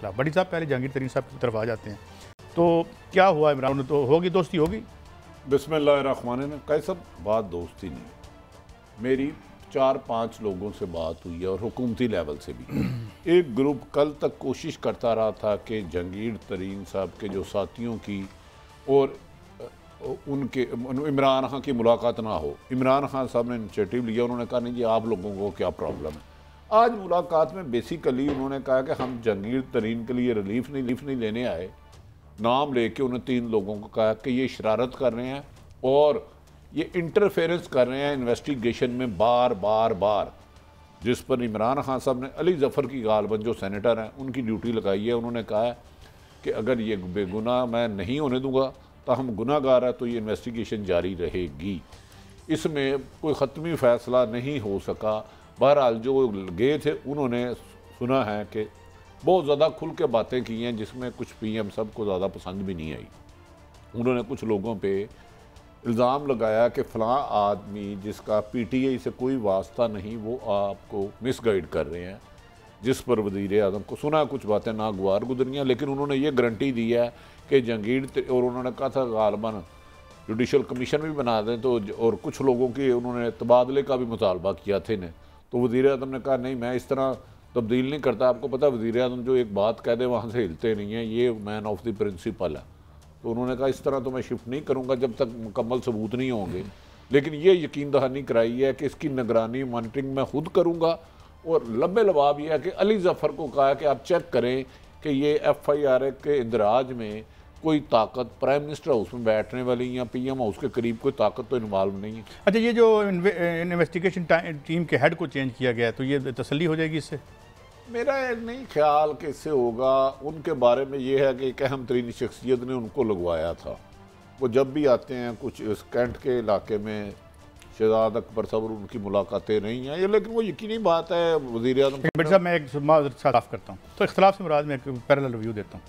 खिलाफ। बड़ी साहब पहले जहांगीर तरीन साहब की तरफ आ जाते हैं, तो क्या हुआ इमरान, तो होगी दोस्ती होगी? बिस्मिल्लाहिर्रहमानिर्रहीम। कैसा बात दोस्ती नहीं, मेरी 4-5 लोगों से बात हुई है और हुकूमती लेवल से भी। एक ग्रुप कल तक कोशिश करता रहा था कि जहांगीर तरीन साहब के जो साथियों की और उनके इमरान खान की मुलाकात ना हो। इमरान खान साहब ने इनिशिएटिव लिया, उन्होंने कहा नहीं जी आप लोगों को क्या प्रॉब्लम है। आज मुलाकात में बेसिकली उन्होंने कहा कि हम जहांगीर तरीन के लिए रिलीफ नहीं लेने आए। नाम लेके उन्होंने 3 लोगों को कहा कि ये शरारत कर रहे हैं और ये इंटरफेरेंस कर रहे हैं इन्वेस्टिगेशन में बार बार, जिस पर इमरान खान साहब ने अली जफ़र की गालबन जो सेनेटर हैं उनकी ड्यूटी लगाई है। उन्होंने कहा है कि अगर ये बेगुनाह मैं नहीं होने दूंगा तो हम गुनाहगार है, तो ये इन्वेस्टिगेशन जारी रहेगी। इसमें कोई ख़त्मी फ़ैसला नहीं हो सका। बहरहाल जो गए थे उन्होंने सुना है कि बहुत ज़्यादा खुल के बातें की हैं, जिसमें कुछ पीएम साहब को ज़्यादा पसंद भी नहीं आई। उन्होंने कुछ लोगों पे इल्ज़ाम लगाया कि फ़लाँ आदमी जिसका पीटीआई से कोई वास्ता नहीं वो आपको मिसगाइड कर रहे हैं, जिस पर वज़ीर आज़म को सुना कुछ बातें नागवार गुजरियाँ, लेकिन उन्होंने ये गारंटी दी है कि जहांगीर, और उन्होंने कहा था गालबन जुडिशल कमीशन भी बना दें, तो और कुछ लोगों की उन्होंने तबादले का भी मुतालबा किया थे ने, तो वज़ीर आज़म ने कहा नहीं मैं इस तरह तब्दील नहीं करता। आपको पता है वज़ीर आज़म जो एक बात कह दे वहाँ से हिलते नहीं हैं, ये मैन ऑफ द प्रिंसिपल है। तो उन्होंने कहा इस तरह तो मैं शिफ्ट नहीं करूँगा जब तक मुकम्मल सबूत नहीं होंगे, लेकिन ये यकीन दहानी कराई है कि इसकी निगरानी मॉनिटरिंग मैं खुद करूँगा। और लंबे लबाब यह है कि अली जफ़र को कहा है कि आप चेक करें कि ये FIR के इंदराज में कोई ताकत प्राइम मिनिस्टर हाउस में बैठने वाली या PM हाउस के करीब कोई ताकत तो इन्वॉल्व नहीं है। अच्छा, ये जो इन्वेस्टिगेशन टीम के हेड को चेंज किया गया है, तो ये तसल्ली हो जाएगी इससे? मेरा नहीं ख्याल कि इससे होगा। उनके बारे में ये है कि एक अहम तरीन शख्सियत ने उनको लगवाया था। वो जब भी आते हैं कुछ इस कैंट के इलाके में शहजाद अकबर साहब उनकी मुलाकातें नहीं हैं ये, लेकिन वो यकीनी बात है वज़ीर आज़म साहब मैं एक साफ करता हूँ, तो इख्तलाफ से मुराद में एक पैरेलल रिव्यू देता हूँ।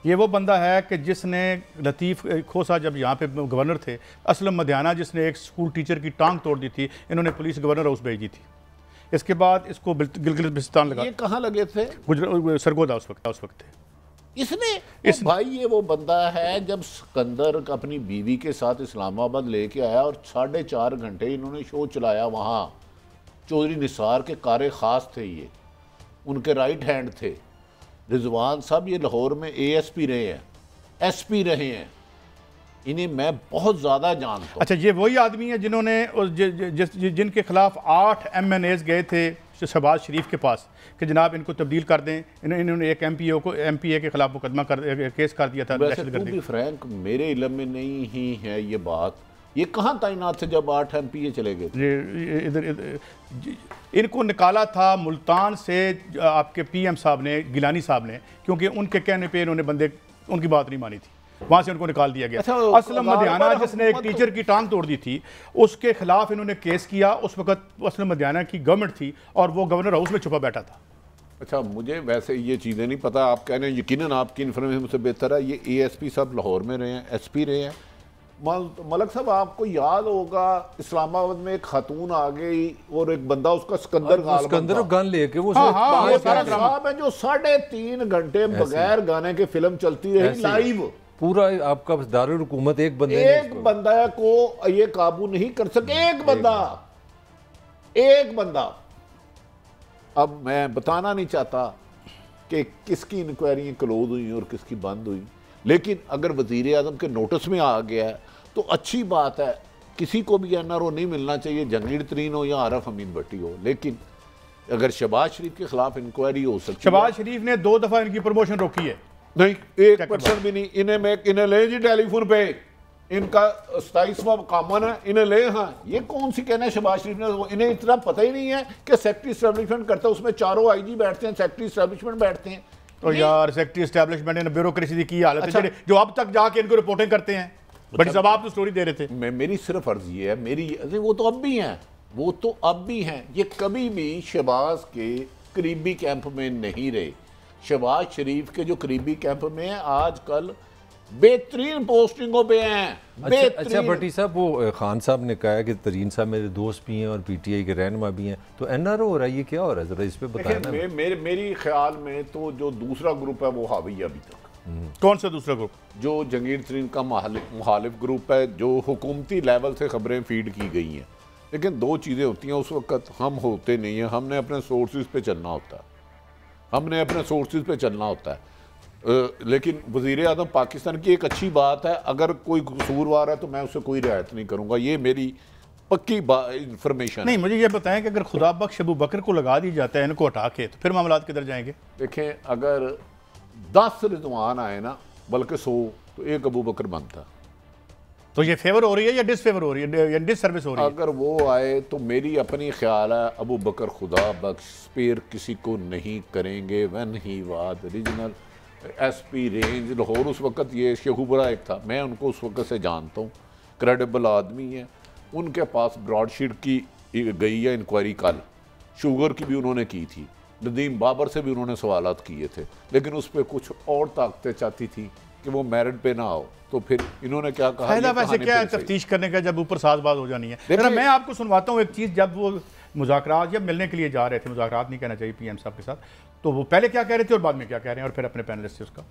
ये वो बंदा है कि जिसने लतीफ़ खोसा जब यहाँ पे गवर्नर थे, असलम मदियाना जिसने एक स्कूल टीचर की टांग तोड़ दी थी, इन्होंने पुलिस गवर्नर हाउस भेज दी थी। इसके बाद इसको गिलगित बिल्तिस्तान लगा। ये कहाँ लगे थे? सरगोदा उस वक्त थे। इसने भाई ये वो बंदा है जब सिकंदर अपनी बीवी के साथ इस्लामाबाद लेके आया और 4.5 घंटे इन्होंने शो चलाया वहाँ। चौधरी निसार के कारे ख़ास थे, ये उनके राइट हैंड थे। रिजवान साहब ये लाहौर में ASP रहे हैं, SP रहे हैं, इन्हें मैं बहुत ज़्यादा जानता हूँ। अच्छा, ये वही आदमी है जिन्होंने जिनके खिलाफ 8 MNAs गए थे शहबाज शरीफ के पास कि जनाब इनको तब्दील कर दें। इन्होंने एक MPA के खिलाफ मुकदमा केस कर दिया था। वैसे टू बी फ्रैंक मेरे इल्म में नहीं ही है ये बात। ये कहाँ तैनात थे जब 8 MPA चले गए थे? इधर इनको निकाला था मुल्तान से आपके PM साहब ने, गिलानी साहब ने, क्योंकि उनके कहने पे इन्होंने बंदे उनकी बात नहीं मानी थी, वहाँ से उनको निकाल दिया गया। अच्छा, असलम मदियाना जिसने एक टीचर की टांग तोड़ दी थी उसके खिलाफ इन्होंने केस किया। उस वक्त असलम मदियाना की गवर्नमेंट थी और वो गवर्नर हाउस में छुपा बैठा था। अच्छा, मुझे वैसे ये चीज़ें नहीं पता, आप कह रहे हैं यकीनन आपकी इन्फॉर्मेशन मुझसे बेहतर है। ये ASP साहब लाहौर में रहे हैं, SP रहे हैं। मलक साहब आपको याद होगा इस्लामाबाद में एक खातून आ गई और एक बंदा उसका सिकंदर गन लेके वो साहब है जो 3.5 घंटे बगैर गाने के फिल्म चलती रही लाइव। पूरा आपका दारुल हुकूमत एक बंदा को ये काबू नहीं कर सके। एक बंदा। अब मैं बताना नहीं चाहता कि किसकी इंक्वायरी क्लोज हुई और किसकी बंद हुई, लेकिन अगर वज़ीर आज़म के नोटिस में आ गया है तो अच्छी बात है। किसी को भी NRO नहीं मिलना चाहिए, जहांगीर तरीन हो या आरफ हमीद भट्टी हो, लेकिन अगर शहबाज शरीफ के खिलाफ इंक्वायरी हो सकती है। शहबाज शरीफ ने 2 दफ़ा इनकी प्रमोशन रोकी है। नहीं, 1% भी नहीं। इन्हें ले जी टेलीफोन पे, इनका 27वां कामन है, इन्हें ले। हाँ, ये कौन सी कहना है शहबाज शरीफ ने? इन्हें इतना पता ही नहीं है कि सेक्रेटरी एस्टेब्लिशमेंट करता है, उसमें 4 IG बैठते हैं, सेक्रेटरी एस्टेब्लिशमेंट बैठते हैं। तो यार सेक्रेटरी एस्टेब्लिशमेंट ने ब्यूरोक्रेसी की हालत है जो अब तक जाके इनको रिपोर्टिंग करते हैं। बट सब आप तो स्टोरी दे रहे थे। मेरी सिर्फ अर्ज ये है, वो तो अब भी हैं, ये कभी भी शहबाज के करीबी कैंप में नहीं रहे। शहबाज शरीफ के जो करीबी कैंप में है, आजकल बेहतरीन पोस्टिंगों पे हैं। अच्छा भट्टी साहब, वो खान साहब ने कहा है कि तरीन साहब मेरे दोस्त भी हैं और पीटीआई के रहनुमा भी हैं, तो एनआरओ हो रहा है, ये क्या हो रहा है, जरा इस पे बताएं ना। मेरी ख्याल में तो जो दूसरा ग्रुप है वो हावी है अभी तक। कौन सा दूसरा ग्रुप? जो जंगीर तरीन का मुखालिफ ग्रुप है, जो हुकूमती लेवल से खबरें फीड की गई हैं। लेकिन दो चीज़ें होती हैं, उस वक्त हम होते नहीं हैं, हमने अपने सोर्सेज पे चलना होता है, हमने अपने सोर्सेज पे चलना होता है। लेकिन वज़ीर आज़म पाकिस्तान की एक अच्छी बात है, अगर कोई कसूरवार है तो मैं उससे कोई रियायत नहीं करूँगा, ये मेरी पक्की इंफॉर्मेशन नहीं। मुझे ये बताएं कि अगर खुदा बख्श अबू बकर को लगा दी जाता है इनको हटा के, तो फिर मामला किधर जाएंगे? देखें, अगर 10 रिजवान आए ना, बल्कि 100, तो एक अबू बकर बनता। तो ये फेवर हो रही है या डिसफेवर हो रही है या डिससर्विस हो रही है? अगर वो आए तो मेरी अपनी ख्याल है अबू बकर खुदा बख्श स्पेयर किसी को नहीं करेंगे। When he was regional SP range Lahore, उस वक्त ये शेखुपुरा एक था, मैं उनको उस वक्त से जानता हूँ, क्रेडिबल आदमी है। उनके पास ब्रॉडशीट की गई है इंक्वायरी कल, शुगर की भी उन्होंने की थी, नदीम बाबर से भी उन्होंने सवालात किए थे, लेकिन उस पर कुछ और ताकतें चाहती थी कि वो मेरिट पे ना आओ। तो फिर इन्होंने क्या कहा, फायदा वैसे क्या है तफ्तीश करने का जब ऊपर साजबाज हो जानी है। मैं आपको सुनवाता हूँ एक चीज़। जब वो मुज़ाकरात जब मिलने के लिए जा रहे थे, मुज़ाकरात नहीं कहना चाहिए पीएम साहब के साथ, तो वो पहले क्या कह रहे थे और बाद में क्या कह रहे हैं, और फिर अपने पैनलिस्ट से उसका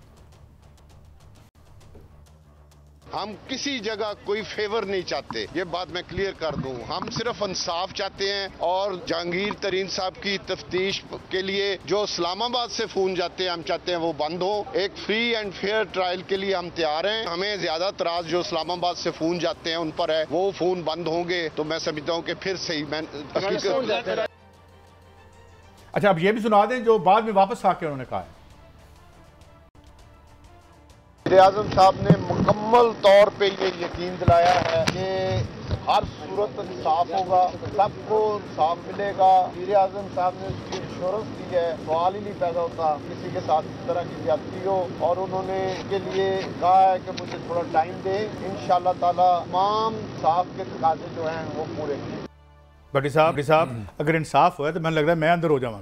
हम किसी जगह कोई फेवर नहीं चाहते, ये बात मैं क्लियर कर दूं। हम सिर्फ इंसाफ चाहते हैं और जहांगीर तरीन साहब की तफ्तीश के लिए जो इस्लामाबाद से फोन जाते हैं, हम चाहते हैं वो बंद हो। एक फ्री एंड फेयर ट्रायल के लिए हम तैयार हैं। हमें ज्यादा तराज जो इस्लामाबाद से फोन जाते हैं उन पर है, वो फोन बंद होंगे तो मैं समझता हूँ कि फिर सही मैं अच्छा, अब ये भी सुना दें जो बाद में वापस आके उन्होंने कहा है। आज़म साहब ने मुकम्मल तौर पे ये यकीन दिलाया है कि हर सूरत इंसाफ होगा, सबको इंसाफ मिलेगा। वज़ीर आज़म साहब ने उसकी इंश्योरेंस दी है, सवाल ही नहीं पैदा होता किसी के साथ इस तरह की ज्यादती हो। और उन्होंने इसके लिए कहा है कि मुझे थोड़ा टाइम दे, इंशाअल्लाह ताला तमाम इंसाफ के तकाज़े जो हैं वो पूरे किए। भट्टी साहब अगर इंसाफ हुआ तो मैं लग रहा है मैं अंदर हो जाऊंगा।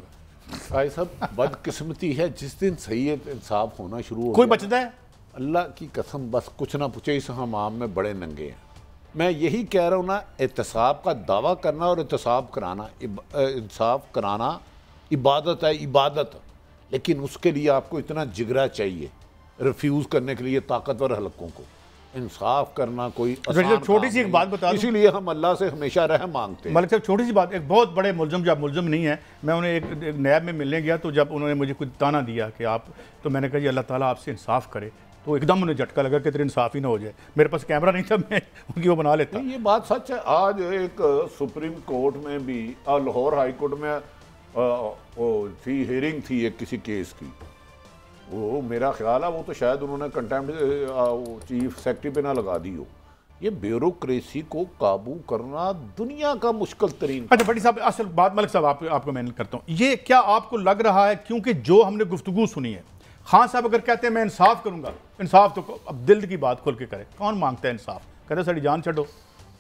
भाई साहब, बदकिस्मती है, जिस दिन सही इंसाफ होना शुरू हो कोई बचता है, अल्लाह की कसम, बस कुछ ना पूछे, इस हमाम में बड़े नंगे हैं। मैं यही कह रहा हूँ ना, एहतसाब का दावा करना और एहतसाब कराना, इंसाफ कराना इबादत है, इबादत। लेकिन उसके लिए आपको इतना जिगरा चाहिए रिफ्यूज़ करने के लिए ताकतवर हलकों को। इंसाफ करना कोई छोटी सी एक बात बता दूं, इसीलिए हम अल्लाह से हमेशा रहम मांगते हैं। मलिक साहब, छोटी सी बात, एक बहुत बड़े मुलजम, जब मुलजम नहीं है, मैं उन्हें एक नैब में मिलने गया, तो जब उन्होंने मुझे कुछ ताना दिया कि आप, तो मैंने कहा जी अल्लाह ताला आपसे इंसाफ करे, तो एकदम उन्हें झटका लगा कि तेरे इंसाफ ही ना हो जाए। मेरे पास कैमरा नहीं था, मैं उनकी वो बना लेता। ये बात सच है। आज एक सुप्रीम कोर्ट में भी, लाहौर हाई कोर्ट में थी हियरिंग थी एक किसी केस की, वो मेरा ख्याल है वो तो शायद उन्होंने कंटेम्प्ट चीफ सेक्रेटरी पे ना लगा दी हो। ये ब्यूरोक्रेसी को काबू करना दुनिया का मुश्किल तरीन। अच्छा भट्टी साहब, असल बात मलिक साहब आपको मैं करता हूँ, ये क्या आपको लग रहा है, क्योंकि जो हमने गुफ्तगू सुनी है, खान साहब अगर कहते हैं मैं इंसाफ करूंगा, इंसाफ तो अब दिल की बात खोल के करे, कौन मांगता है इंसाफ? कहते साड़ी जान छो।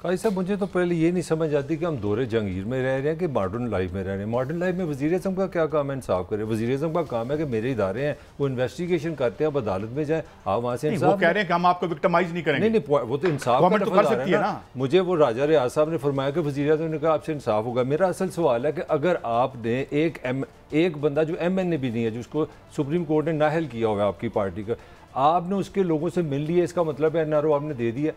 काजी साहब, मुझे तो पहले ये नहीं समझ आती कि हम दौरे जंगीर में रह रहे हैं कि मॉडर्न लाइफ में रह रहे हैं। मॉडर्न लाइफ में वज़ीर आज़म का क्या काम है इंसाफ करे? वज़ीर आज़म का काम है कि मेरे इदारे हैं, वो इन्वेस्टिगेशन करते हैं, अब अदालत में जाए, आप वहाँ से इंसाफ। वो कह रहे हैं कि हम आपको विक्टिमाइज नहीं करेंगे। नहीं, वो तो इंसाफ गवर्नमेंट तो कर सकती है ना। मुझे वो राजा रियाज साहब ने फरमाया कि वज़ीर आज़म ने कहा आपसे इंसाफ होगा। मेरा असल सवाल है कि अगर आपने एक बंदा जो MNA भी नहीं है, जिसको सुप्रीम कोर्ट ने नाहल किया हुआ है आपकी पार्टी का, आपने उसके लोगों से मिल लिया, इसका मतलब है NRO आपने दे दिया।